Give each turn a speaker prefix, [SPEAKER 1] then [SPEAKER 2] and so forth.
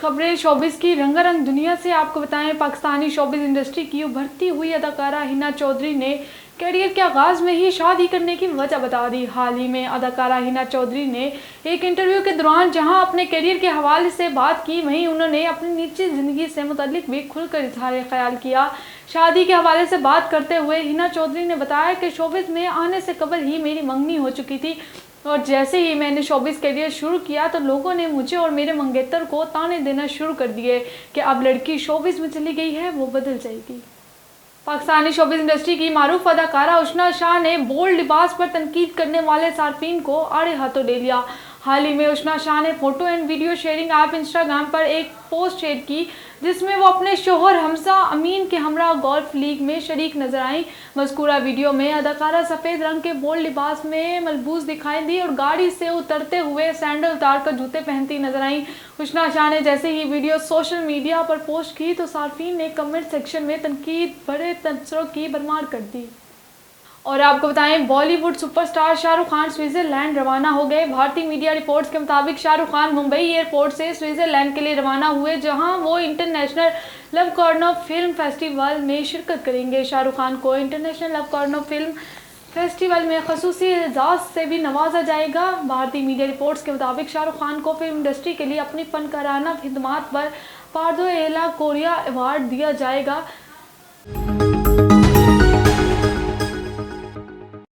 [SPEAKER 1] खबरें शोबिस की रंगारंग दुनिया से आपको बताएं। पाकिस्तानी शोबिस इंडस्ट्री की उभरती हुई अदाकारा हिना चौधरी ने करियर के आगाज में ही शादी करने की वजह बता दी। हाल ही में अदाकारा हिना चौधरी ने एक इंटरव्यू के दौरान जहां अपने करियर के हवाले से बात की, वहीं उन्होंने अपनी निजी जिंदगी से मुताल्लिक भी खुलकर इजहार ख्याल किया। शादी के हवाले से बात करते हुए हिना चौधरी ने बताया कि शोबिस में आने से कबल ही मेरी मंगनी हो चुकी थी और जैसे ही मैंने शोबिस करियर शुरू किया तो लोगों ने मुझे और मेरे मंगेतर को ताने देना शुरू कर दिए कि अब लड़की शोबिस में चली गई है, वो बदल जाएगी। पाकिस्तानी शोबिस इंडस्ट्री की मारूफ अदाकारा उशना शाह ने बोल्ड लिबास पर तनकीद करने वाले सार्फिन को आड़े हाथों ले लिया। हाल ही में उशना शाह ने photo and video sharing app Instagram पर एक पोस्ट शेयर की जिसमें वो अपने शोहर हमजा अमीन के हमरा गोल्फ लीग में शरीक नजर आई। मज़कूरा वीडियो में अदाकारा सफ़ेद रंग के बोल्ड लिबास में मलबूस दिखाई दी और गाड़ी से उतरते हुए सैंडल उतार कर जूते पहनती नजर आई। उशना शाह ने जैसे ही वीडियो सोशल मीडिया पर पोस्ट की तो सार्फिन ने कमेंट सेक्शन में तनकीद भरे तबसरों की भरमार कर दी। और आपको बताएं, बॉलीवुड सुपरस्टार शाहरुख खान स्विट्जरलैंड रवाना हो गए। भारतीय मीडिया रिपोर्ट्स के मुताबिक शाहरुख खान मुंबई एयरपोर्ट से स्विट्जरलैंड के लिए रवाना हुए, जहां वो इंटरनेशनल लवकॉर्नो फिल्म फेस्टिवल में शिरकत करेंगे। शाहरुख खान को इंटरनेशनल लवकॉर्नो फिल्म फेस्टिवल में खसूसी एजाज से भी नवाजा जाएगा। भारतीय मीडिया रिपोर्ट्स के मुताबिक शाहरुख खान को फिल्म इंडस्ट्री के लिए अपनी फनकाराना खिदमात पर पार्दो एला कोरिया अवार्ड दिया जाएगा।